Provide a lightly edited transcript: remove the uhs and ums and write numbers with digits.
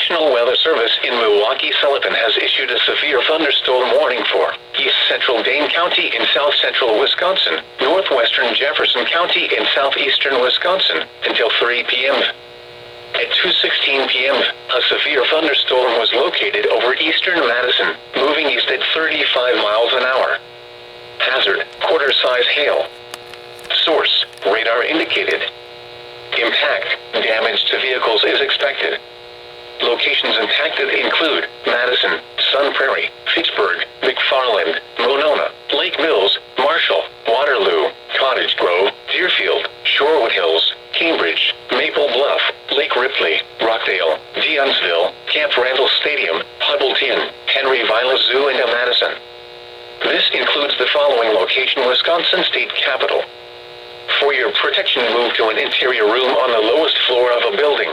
National Weather Service in Milwaukee-Sullivan has issued a severe thunderstorm warning for East Central Dane County in south-central Wisconsin, northwestern Jefferson County in southeastern Wisconsin, until 3 p.m. At 2:16 p.m., a severe thunderstorm was located over eastern Madison, moving east at 35 miles an hour. Hazard, quarter-size hail. Source, radar indicated. Impact, damage to vehicles is expected. Locations impacted include Madison, Sun Prairie, Fitchburg, McFarland, Monona, Lake Mills, Marshall, Waterloo, Cottage Grove, Deerfield, Shorewood Hills, Cambridge, Maple Bluff, Lake Ripley, Rockdale, Deonsville, Camp Randall Stadium, Hubbleton, Henry Vila Zoo and Madison. This includes the following location: Wisconsin State Capitol. For your protection, move to an interior room on the lowest floor of a building.